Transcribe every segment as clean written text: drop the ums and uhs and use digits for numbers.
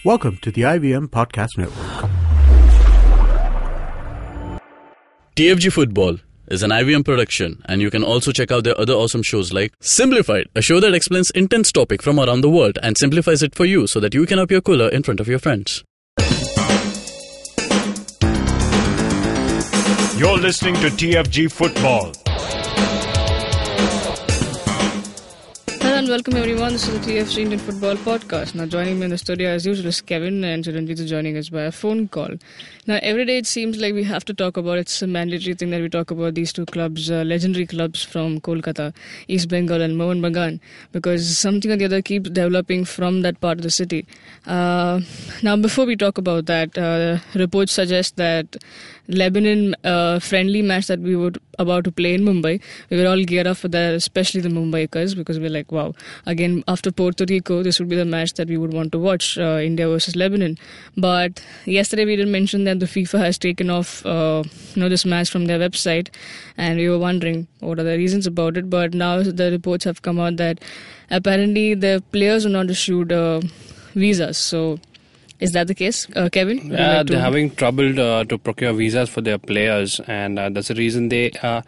Welcome to the IVM Podcast Network. TFG Football is an IVM production, and you can also check out their other awesome shows like Simplified, a show that explains intense topic from around the world and simplifies it for you so that you can appear cooler in front of your friends. You're listening to TFG Football. Hello and welcome everyone. This is the TFG Indian Football Podcast. Now joining me in the studio as usual is Kevin, and Chiranjeet is joining us by a phone call. Now every day it seems like we have to talk about, it's a mandatory thing that we talk about these two clubs, legendary clubs from Kolkata, East Bengal and Mohun Bagan, because something or the other keeps developing from that part of the city. Now before we talk about that, reports suggest that Lebanon friendly match that we were about to play in Mumbai, we were all geared up for that, especially the Mumbaikars, because we're like, wow, again after Puerto Rico this would be the match that we would want to watch, India versus Lebanon. But yesterday we did mention that the FIFA has taken off this match from their website, and we were wondering what are the reasons about it. But now the reports have come out that apparently the players are not issued visas. So is that the case, Kevin? They're having trouble to procure visas for their players, and that's the reason they are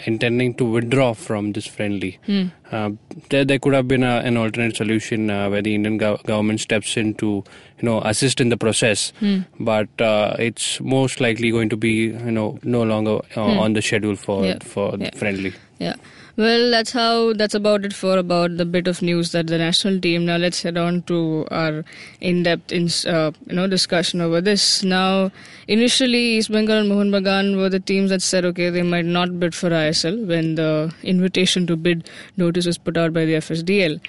intending to withdraw from this friendly. There could have been an alternate solution where the Indian government steps in to assist in the process, but it's most likely going to be no longer on the schedule for the friendly. Yeah. Well, that's about it for about the bit of news that the national team. Now let's head on to our in-depth discussion over this. Now, initially East Bengal and Mohun Bagan were the teams that said okay, they might not bid for ISL when the invitation to bid notice was put out by the FSDL.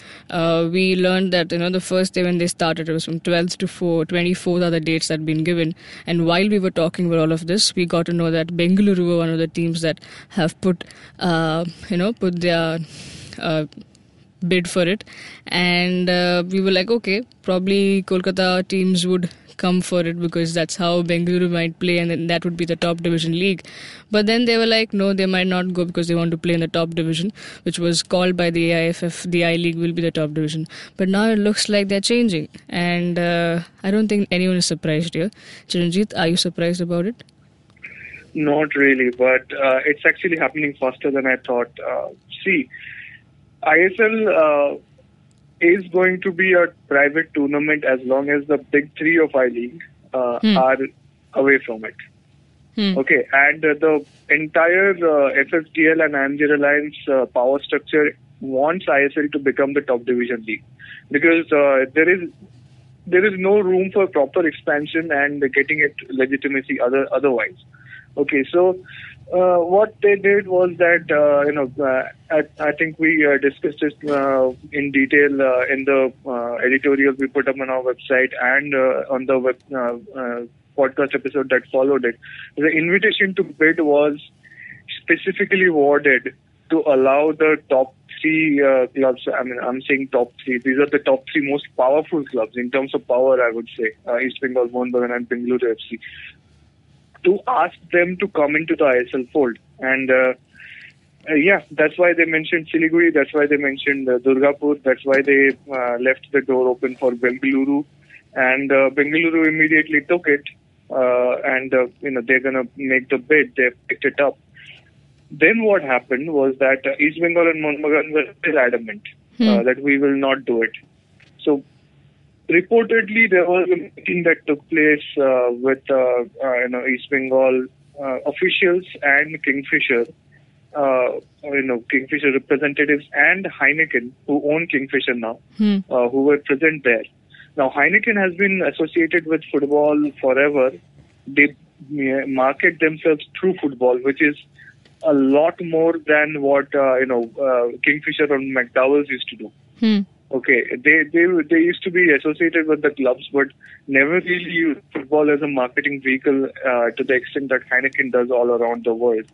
We learned that the first day when they started, it was from 12th to 24th are the dates that had been given. And while we were talking about all of this, we got to know that Bengaluru were one of the teams that have put their bid for it, and we were like, okay, probably Kolkata teams would come for it because that's how Bengaluru might play, and then that would be the top division league. But then they were like, no, they might not go because they want to play in the top division, which was called by the AIFF, the I League will be the top division. But now it looks like they're changing, and I don't think anyone is surprised here. Chiranjeet, are you surprised about it? Not really, but it's actually happening faster than I thought. See, ISL is going to be a private tournament as long as the big three of I-League are away from it. Okay, and the entire FSDL and IMG Reliance power structure wants ISL to become the top division league because there is no room for proper expansion and getting it legitimacy otherwise. Okay, so what they did was that, I think we discussed it in detail in the editorial we put up on our website and on the podcast episode that followed it. The invitation to bid was specifically worded to allow the top three clubs. I mean, I'm saying top three. These are the top three most powerful clubs in terms of power, I would say. East Bengal, Mohun Bagan and Bengaluru FC. To ask them to come into the ISL fold. And that's why they mentioned Siliguri, that's why they mentioned Durgapur, that's why they left the door open for Bengaluru. And Bengaluru immediately took it, and they're going to make the bid, they picked it up. Then what happened was that East Bengal and Mohun Bagan were still adamant that we will not do it. So reportedly, there was a meeting that took place with East Bengal officials and Kingfisher, Kingfisher representatives and Heineken, who own Kingfisher now, who were present there. Now, Heineken has been associated with football forever. They market themselves through football, which is a lot more than what Kingfisher or McDowell's used to do. Okay, they used to be associated with the clubs, but never really used football as a marketing vehicle to the extent that Heineken does all around the world.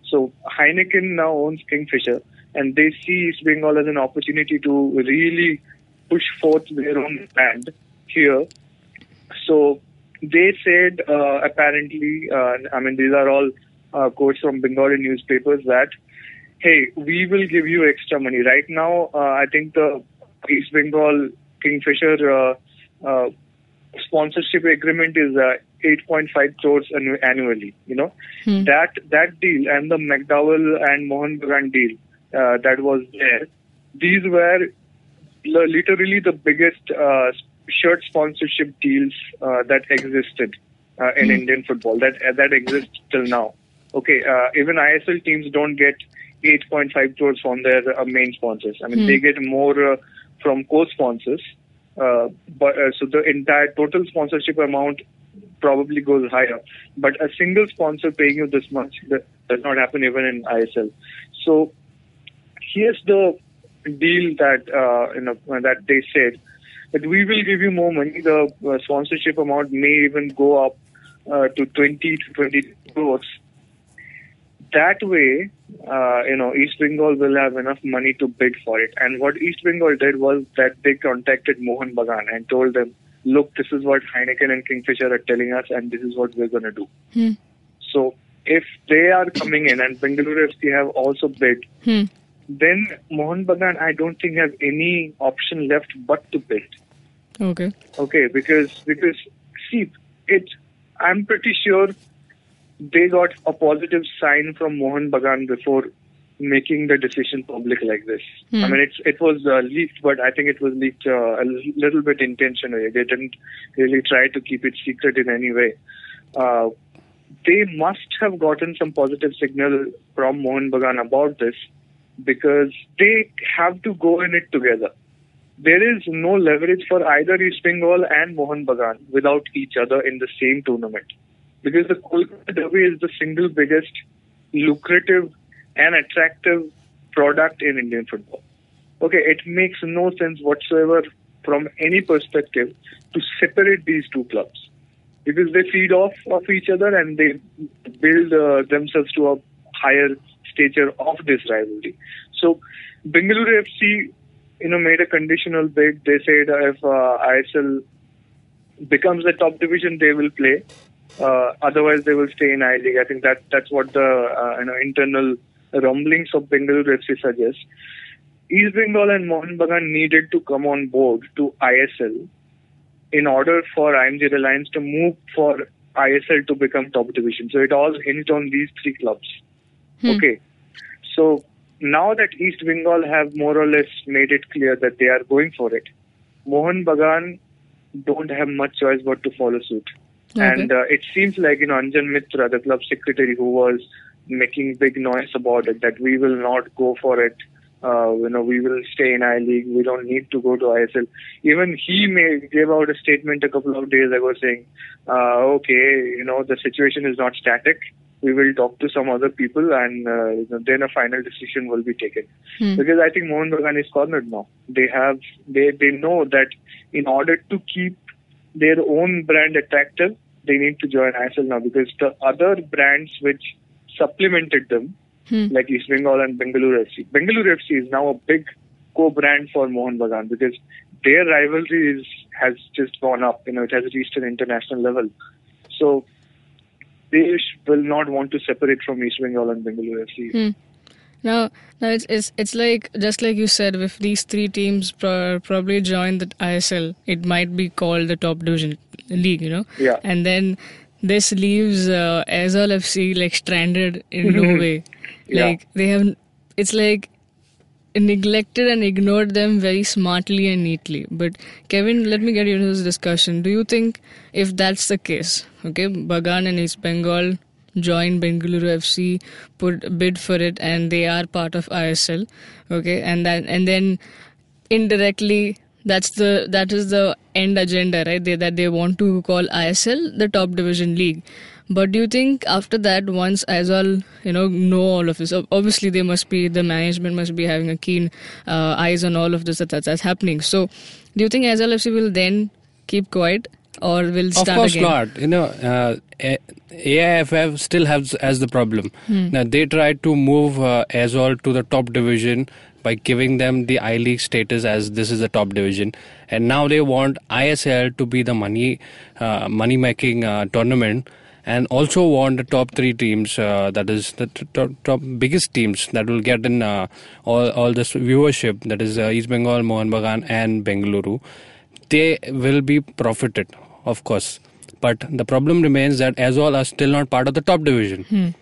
So Heineken now owns Kingfisher, and they see East Bengal as an opportunity to really push forth their own brand here. So they said, apparently, these are all quotes from Bengali newspapers, that, hey, we will give you extra money. Right now, I think the East Bengal Kingfisher sponsorship agreement is 8.5 crores annually. That deal and the McDowell and Mohun Bagan deal that was there. These were literally the biggest shirt sponsorship deals that existed in Indian football. That exists till now. Okay, even ISL teams don't get 8.5 crores from their main sponsors. I mean, they get more from co-sponsors. So the entire total sponsorship amount probably goes higher. But a single sponsor paying you this much does not happen even in ISL. So here's the deal that that they said that we will give you more money. The sponsorship amount may even go up to 20 to 20 crores. That way, East Bengal will have enough money to bid for it. And what East Bengal did was that they contacted Mohun Bagan and told them, look, this is what Heineken and Kingfisher are telling us, and this is what we're going to do. So if they are coming in and Bengaluru FC have also bid, then Mohun Bagan, I don't think, have any option left but to bid. Okay, because see, I'm pretty sure they got a positive sign from Mohun Bagan before making the decision public like this. I mean, it was leaked, but I think it was leaked a little bit intentionally. They didn't really try to keep it secret in any way. They must have gotten some positive signal from Mohun Bagan about this, because they have to go in it together. There is no leverage for either East Bengal and Mohun Bagan without each other in the same tournament. Because the Kolkata Derby is the single biggest lucrative and attractive product in Indian football. Okay, it makes no sense whatsoever from any perspective to separate these two clubs, because they feed off of each other and they build themselves to a higher stature of this rivalry. So Bengaluru FC, made a conditional bid. They said if ISL becomes the top division, they will play. Otherwise, they will stay in I-League. I think that's what the internal rumblings of Bengaluru FC suggest. East Bengal and Mohun Bagan needed to come on board to ISL in order for IMG Reliance to move for ISL to become top division. So it all hinged on these three clubs. Okay. So now that East Bengal have more or less made it clear that they are going for it, Mohun Bagan don't have much choice but to follow suit. And it seems like, Anjan Mitra, the club secretary, who was making big noise about it, that we will not go for it. We will stay in I-League. We don't need to go to ISL. Even he gave out a statement a couple of days ago saying, the situation is not static. We will talk to some other people and then a final decision will be taken. Because I think Mohun Bagan is cornered now. They know that in order to keep their own brand attractive, they need to join ISL now, because the other brands which supplemented them, like East Bengal and Bengaluru FC. Bengaluru FC is now a big co-brand for Mohun Bagan, because their rivalry has just gone up. It has reached an international level. So they will not want to separate from East Bengal and Bengaluru FC. Now it's like, just like you said, if these three teams probably join the ISL, it might be called the top division league, Yeah. And then this leaves Aizawl FC like stranded in Norway. Like it's like neglected and ignored them very smartly and neatly. But Kevin, let me get you into this discussion. Do you think if that's the case, Bagan and East Bengal join Bengaluru FC, bid for it, and they are part of ISL, and then indirectly that is the end agenda, right? That they want to call ISL the top division league. But do you think after that, once Aizawl know all of this, obviously the management must be having a keen eyes on all of this that's happening. So do you think Aizawl FC will then keep quiet or will start again? Of course not. AIFF still has the problem. Now they tried to move Aizawl to the top division by giving them the I-League status as this is the top division, and now they want ISL to be the money making tournament, and also want the top three teams, that is the top biggest teams that will get in all this viewership, that is East Bengal, Mohun Bagan and Bengaluru. They will be profited of course. But the problem remains that Aizawl are still not part of the top division.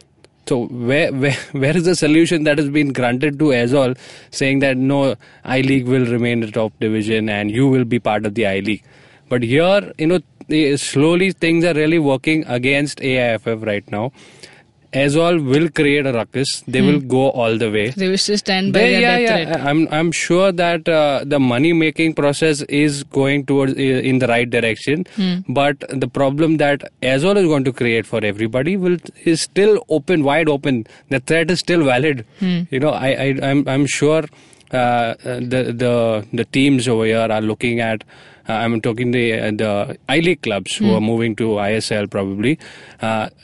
So where is the solution that has been granted to Aizawl, saying that no, I-League will remain the top division and you will be part of the I-League? But here, slowly things are really working against AIFF right now. Aizawl will create a ruckus. They will go all the way. They wish to stand by their death threat. I'm sure that the money making process is going towards in the right direction. But the problem that Aizawl is going to create for everybody is still wide open. The threat is still valid. I'm sure the teams over here are looking at. I'm talking the I-League clubs who are moving to ISL probably.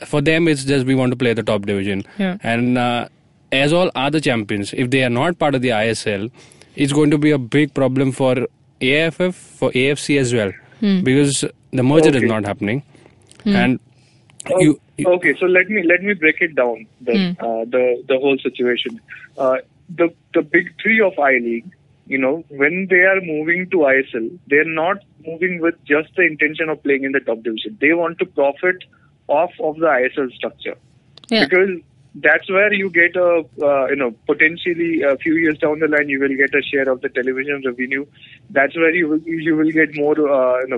For them, it's just we want to play the top division. Yeah. And Aizawl are the champions. If they are not part of the ISL, it's going to be a big problem for AIFF, for AFC as well. Because the merger is not happening. And okay, so let me break it down, then, the whole situation. The big three of I-League, when they are moving to ISL, they're not moving with just the intention of playing in the top division. They want to profit off of the ISL structure. Yeah. Because that's where you get potentially a few years down the line, you will get a share of the television revenue. That's where you will get more,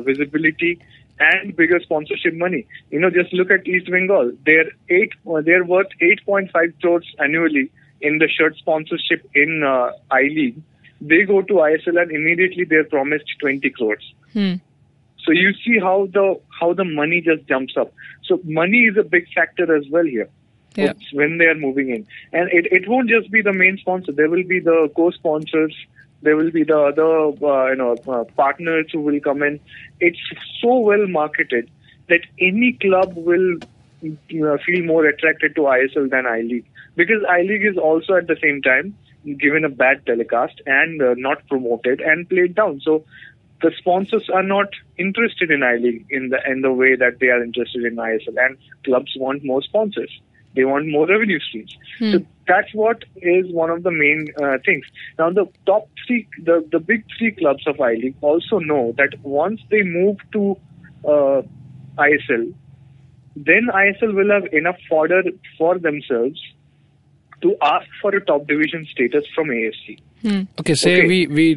visibility and bigger sponsorship money. Just look at East Bengal. They're worth 8.5 crores annually in the shirt sponsorship in I-League. They go to ISL and immediately they're promised 20 crores. So you see how the money just jumps up. So money is a big factor as well here. Yeah. When they are moving in. And it won't just be the main sponsor. There will be the co-sponsors. There will be the other partners who will come in. It's so well marketed that any club will feel more attracted to ISL than I-League. Because I-League is also at the same time given a bad telecast and not promoted and played down. So the sponsors are not interested in I-League in the way that they are interested in ISL. And clubs want more sponsors. They want more revenue streams. So that's what is one of the main things. Now the top three, the big three clubs of I-League also know that once they move to ISL, then ISL will have enough fodder for themselves to ask for a top division status from AFC. Okay, say we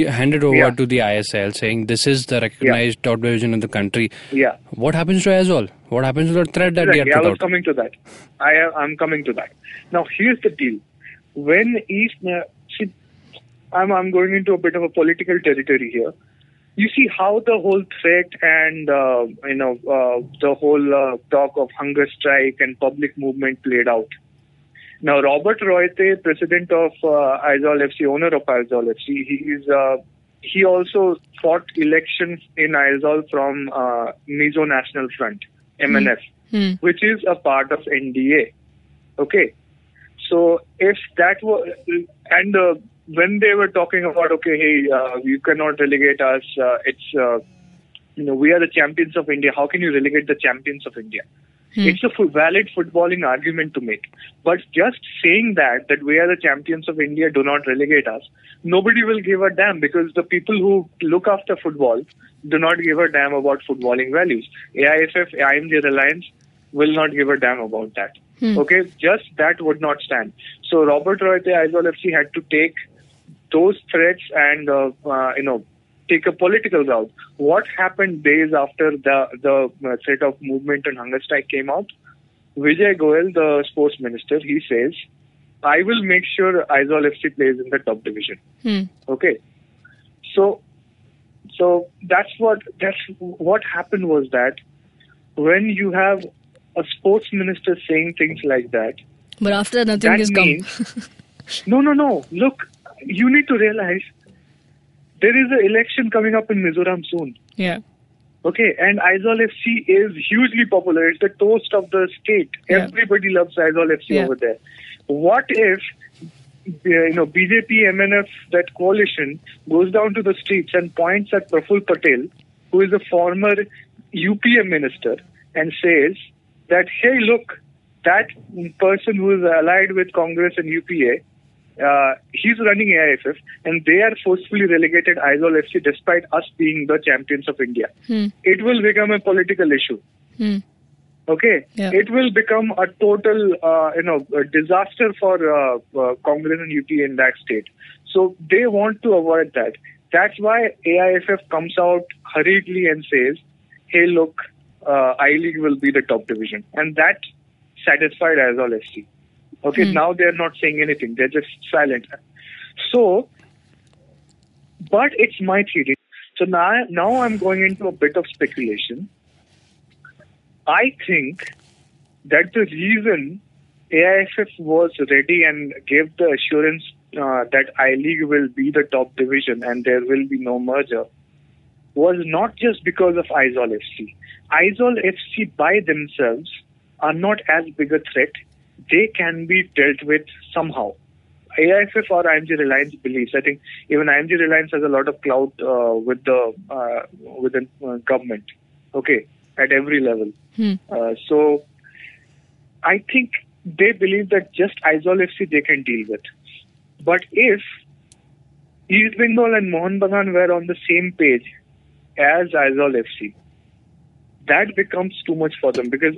hand it over to the ISL, saying this is the recognized top division in the country. Yeah. What happens to Aizawl? What happens to the threat that they have put out? I was coming to that. I'm coming to that. Now, here's the deal. When I'm going into a bit of a political territory here. You see how the whole threat and the whole talk of hunger strike and public movement played out. Now, Robert Royte, president of Aizawl FC, owner of Aizawl FC, he also fought elections in Aizawl from Mizo National Front, MNF, which is a part of NDA. Okay, so if that was when they were talking about you cannot relegate us, we are the champions of India. How can you relegate the champions of India? It's a valid footballing argument to make. But just saying that we are the champions of India, do not relegate us, nobody will give a damn, because the people who look after football do not give a damn about footballing values. AIFF, IMJ Reliance will not give a damn about that. Okay, just that would not stand. So Robert Royte, Aizawl FC had to take those threats and take a political route. What happened days after the threat of movement and hunger strike came out? Vijay Goel, the sports minister, he says, I will make sure Aizawl FC plays in the top division. Okay. So that's what happened was that when you have a sports minister saying things like that. But after that, nothing has come. No. Look, you need to realize there is an election coming up in Mizoram soon. Yeah. Okay, and Aizawl FC is hugely popular. It's the toast of the state. Yeah. Everybody loves Aizawl FC over there. What if, BJP, MNF, that coalition goes down to the streets and points at Praful Patel, who is a former UPM minister, and says that, hey, look, that person who is allied with Congress and UPA, He's running AIFF, and they are forcefully relegated Aizawl FC despite us being the champions of India. It will become a political issue. Okay, it will become a total, a disaster for Congress and UP in that state. So they want to avoid that. That's why AIFF comes out hurriedly and says, "Hey, look, I-League will be the top division," and that satisfied Aizawl FC. Okay, now they are not saying anything; they're just silent. So, but it's my theory. So now I'm going into a bit of speculation. I think that the reason AIFF was ready and gave the assurance that I-League will be the top division and there will be no merger was not just because of Aizawl FC. Aizawl FC by themselves are not as big a threat. They can be dealt with somehow. AIFF or IMG Reliance believes. I think even IMG Reliance has a lot of clout with the government. Okay, at every level. So I think they believe that just Aizawl FC they can deal with. But if East Bengal and Mohun Bagan were on the same page as Aizawl FC, that becomes too much for them because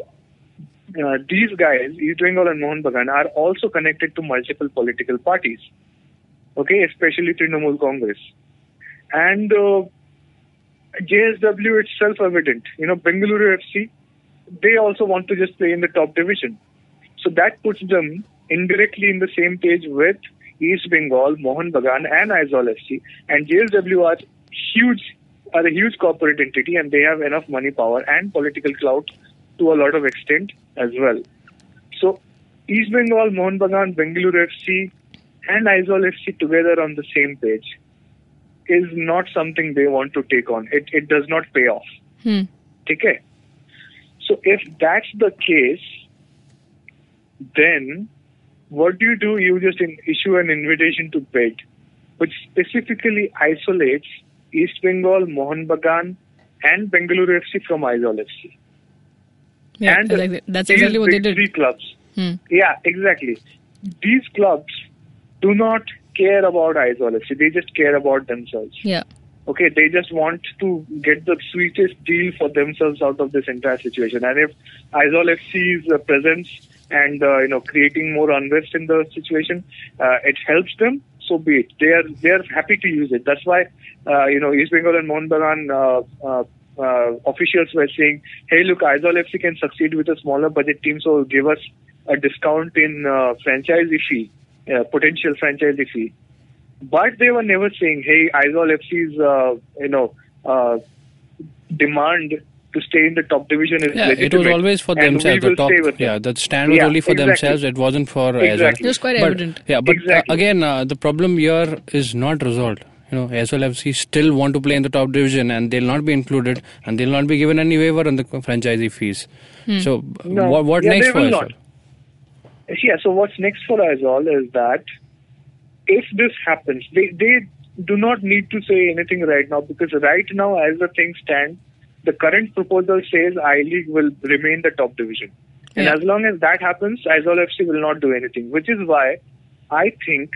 these guys, East Bengal and Mohun Bagan, are also connected to multiple political parties. Okay, especially Trinamool Congress. And JSW, it's self-evident. Bengaluru FC, they also want to just play in the top division. So that puts them indirectly in the same page with East Bengal, Mohun Bagan and Aizawl FC. And JSW are a huge corporate entity and they have enough money, power and political clout to a lot of extent as well. So East Bengal, Mohun Bagan, Bengaluru FC and Aizawl FC together on the same page is not something they want to take on. It does not pay off. Okay? So if that's the case, then what do? You just issue an invitation to bid, which specifically isolates East Bengal, Mohun Bagan and Bengaluru FC from Aizawl FC. Yeah, and exactly. That's exactly what they did. Three clubs. Yeah, exactly. These clubs do not care about Aizawl FC. They just care about themselves. Yeah. Okay, they just want to get the sweetest deal for themselves out of this entire situation. And if Aizawl FC's presence and creating more unrest in the situation, it helps them, so be it. They are happy to use it. That's why East Bengal and Mohun Bagan officials were saying, "Hey, look, Aizawl FC can succeed with a smaller budget team, so give us a discount in franchisee fee, potential franchisee fee." But they were never saying, "Hey, Aizawl FC's demand to stay in the top division is legitimate." It was always for themselves. The stand was only for themselves. It wasn't for Aizawl. It was quite evident. Yeah, but again, the problem here is not resolved. Aizawl FC still want to play in the top division and they'll not be included and they'll not be given any waiver on the franchisee fees. So what next for Aizawl? Yeah, so what's next for Aizawl is that if this happens, they do not need to say anything right now because right now as the things stand, the current proposal says I-League will remain the top division. And as long as that happens, Aizawl FC will not do anything, which is why I think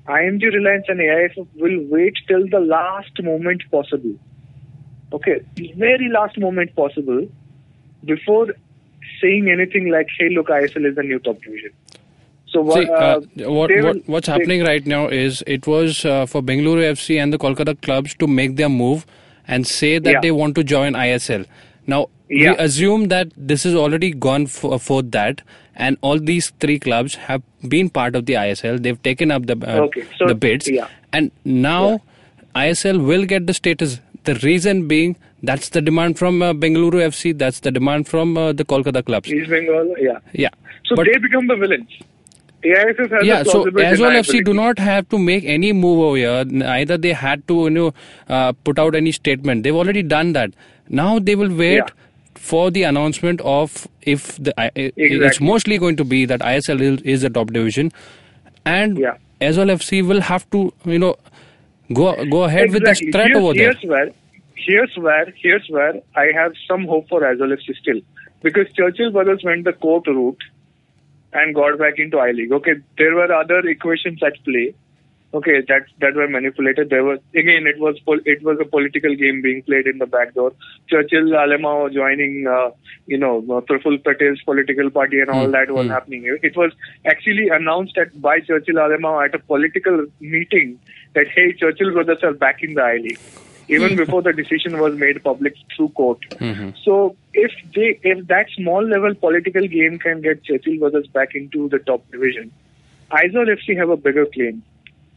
IMG Reliance and AIFF will wait till the last moment possible. Okay, very last moment possible before saying anything like, "Hey, look, ISL is the new top division." So what's happening right now is it was for Bengaluru FC and the Kolkata clubs to make their move and say that they want to join ISL. Now, we assume that this is already gone for that, and all these three clubs have been part of the ISL. They've taken up the bids, and now ISL will get the status. The reason being, that's the demand from Bengaluru FC, that's the demand from the Kolkata clubs. East Bengal, So they become the villains. AIFF has so Aizawl FC do not have to make any move over here. Neither they had to put out any statement. They've already done that. Now they will wait for the announcement of if it's mostly going to be that ISL is the top division, and Aizawl FC will have to go ahead with this threat over there. Here's where I have some hope for Aizawl FC still, because Churchill Brothers went the court route. and got back into I-League. Okay, there were other equations at play. Okay, that were manipulated. There was, again, it was a political game being played in the back door. Churchill Alemao joining, Praful Patel's political party and all that was happening. It was actually announced by Churchill Alemao at a political meeting that, hey, Churchill brothers are back in the I-League, even before the decision was made public through court. So if that small level political game can get Churchill brothers back into the top division, Aizawl FC have a bigger claim.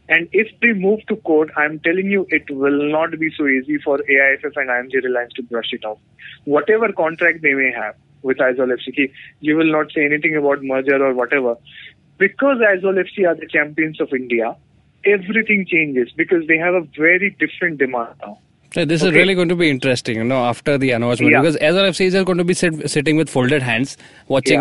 And if they move to court, I'm telling you, it will not be so easy for AIFF and IMG Reliance to brush it off. Whatever contract they may have with Aizawl FC, you will not say anything about merger or whatever. Because Aizawl FC are the champions of India, everything changes because they have a very different demand now. Yeah, this is really going to be interesting, after the announcement. Because Aizawl FC is going to be sitting with folded hands, watching,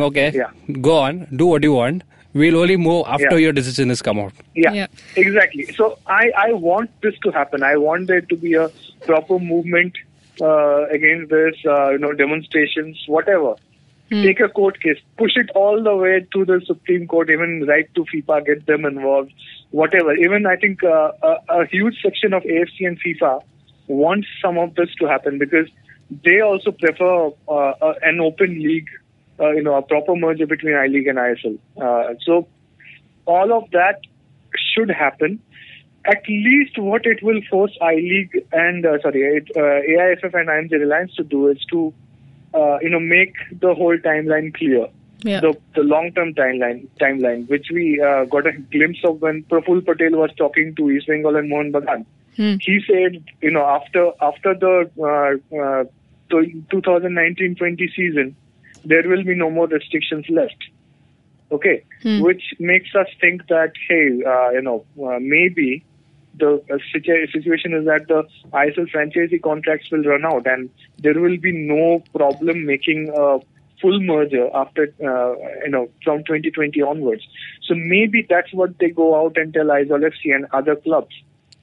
go on, do what you want. We'll only move after your decision has come out. Yeah, exactly. So I want this to happen. I want there to be a proper movement against this, demonstrations, whatever. Take a court case, push it all the way to the Supreme Court, even right to FIFA, get them involved, whatever. Even I think a huge section of AFC and FIFA wants some of this to happen because they also prefer an open league. A proper merger between I-League and ISL. So all of that should happen. At least what it will force I-League and AIFF and IMG Reliance to do is to make the whole timeline clear. Yeah. The long-term timeline, which we got a glimpse of when Praful Patel was talking to East Bengal and Mohun Bagan. He said, after the 2019-20 season, there will be no more restrictions left. Okay, which makes us think that, hey, maybe the situation is that the ISL franchisee contracts will run out and there will be no problem making a full merger after, from 2020 onwards. So maybe that's what they go out and tell Aizawl FC and other clubs,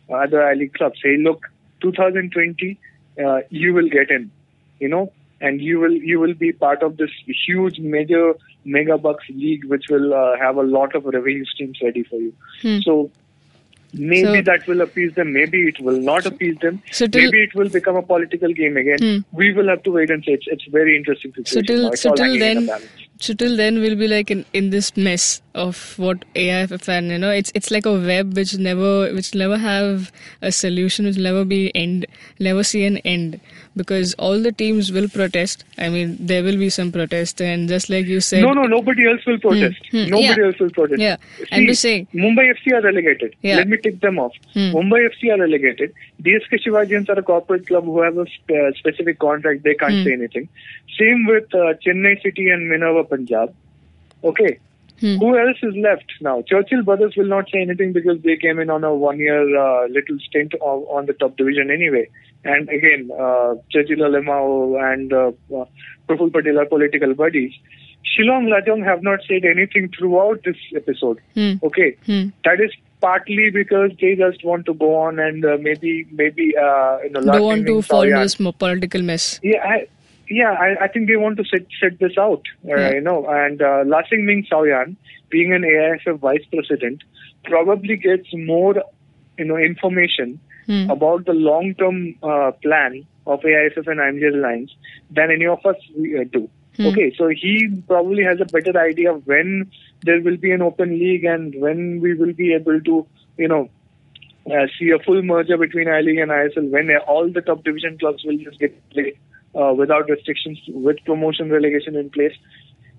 other I-League clubs, say, look, 2020, you will get in, and you will be part of this huge major mega bucks league, which will have a lot of revenue streams ready for you. So maybe that will appease them. Maybe it will not appease them. Maybe it will become a political game again. We will have to wait and see. It's very interesting situation. So till then we'll be like in this mess of what AIFF and it's like a web which never have a solution, which never see an end, because all the teams will protest. I mean, there will be some protest, and just like you said, nobody else will protest. Nobody else will protest. Yeah, see, I'm just saying, Mumbai FC are relegated. Let me tick them off. Mumbai FC are relegated. DSK Shivajians are a corporate club who have a specific contract. They can't say anything. Same with Chennai City and Minerva Punjab. Okay. Who else is left now? Churchill brothers will not say anything because they came in on a 1-year little stint on the top division anyway. And again, Churchill Alemao and Praful Patel are political buddies. Shillong Lajong have not said anything throughout this episode. Okay. That is partly because they just want to go on and maybe don't want to fall into this political mess. I think they want to set this out, and Lasing Ming Saoyan, being an AIFF vice president, probably gets more, information about the long-term plan of AIFF and IMG Reliance than any of us do. Okay, so he probably has a better idea of when there will be an open league and when we will be able to, see a full merger between I-League and ISL, when all the top division clubs will just get played. Without restrictions, with promotion relegation in place.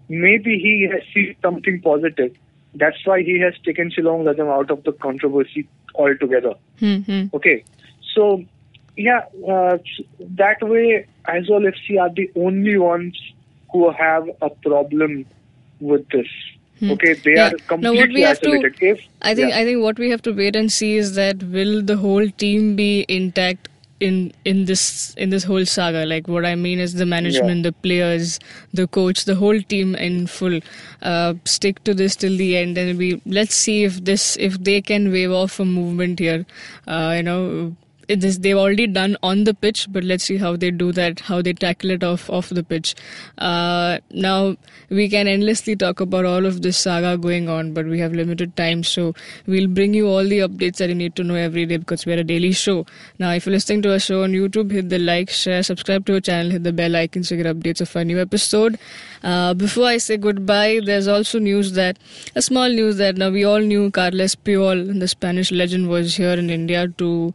Maybe he has seen something positive. That's why he has taken Shillong Lajong out of the controversy altogether. Okay. So, that way, Aizawl FC are the only ones who have a problem with this. Okay, they are completely isolated. I think what we have to wait and see is that will the whole team be intact in this whole saga? Like, what I mean is the management, the players, the coach, the whole team in full stick to this till the end, and let's see if they can wave off a movement here. they've already done on the pitch, but let's see how they do that, how they tackle it off the pitch. Now, we can endlessly talk about all of this saga going on, but we have limited time, so we'll bring you all the updates that you need to know every day because we're a daily show. Now, if you're listening to our show on YouTube, hit the like, share, subscribe to our channel, hit the bell icon so you get updates of our new episode. Before I say goodbye, there's also a small news that now we all knew Carles Puyol, the Spanish legend, was here in India to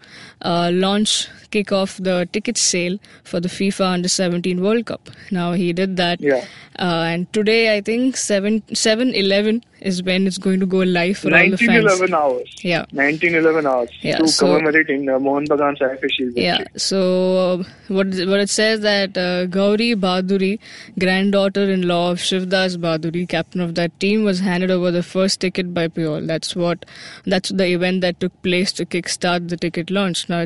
kick off the ticket sale for the FIFA Under-17 World Cup. Now he did that. Yeah. And today, I think 7/11 is when it's going to go live for all the fans. 19-11 hours. Yeah. 19-11 hours to commemorate in Mohun Bagan's official victory. Yeah. So what it says that Gauri Bahaduri, granddaughter-in-law of Shivdas Bahaduri, captain of that team, was handed over the first ticket by Puyol. That's the event that took place to kickstart the ticket launch. Now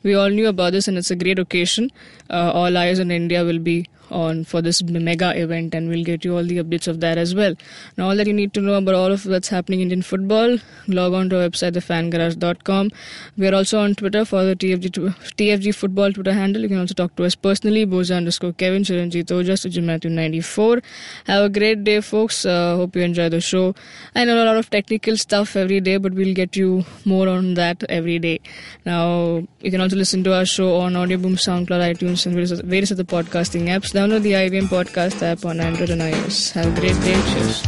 we all knew about this, and it's a great occasion. All eyes on India will be on for this mega event, and we'll get you all the updates of that as well. Now, all that you need to know about all of what's happening in Indian football, log on to our website, thefangarage.com. We are also on Twitter for the TFG football Twitter handle. You can also talk to us personally, Boza_Kevin, Chiranjit Oja, Sujin Matthew 94. Have a great day, folks. Hope you enjoy the show. I know a lot of technical stuff every day, but we'll get you more on that every day. Now, you can also listen to our show on Audioboom, SoundCloud, iTunes, and various other podcasting apps. Download the IVM podcast app on Android and iOS. Have a great day. Cheers.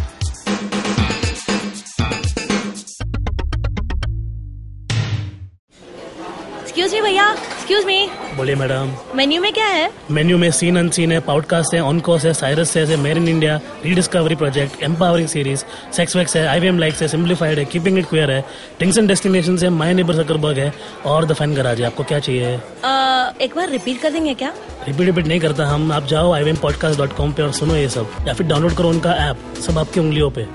Excuse me भैया, excuse me. बोलिए madam. Menu में क्या है? Menu में scene unseen है, podcast है, on course है, Cyrus है, made in India, rediscovery project, empowering series, sex wax है, IVM लाइक्स है, सिंप्लीफाइड है, कीपिंग इट क्वियर है, थिंग्स एंड डेस्टिनेशंस है, माय नेबर जकरबर्ग है और द फैन गैराज है. आपको क्या चाहिए? एक बार रिपीट कर देंगे क्या? रिपीट नहीं करता हम. आप जाओ IVMpodcast.com पे और सुनो ये सब, या फिर डाउनलोड करो उनका ऐप. सब आपकी उंगलियों पे.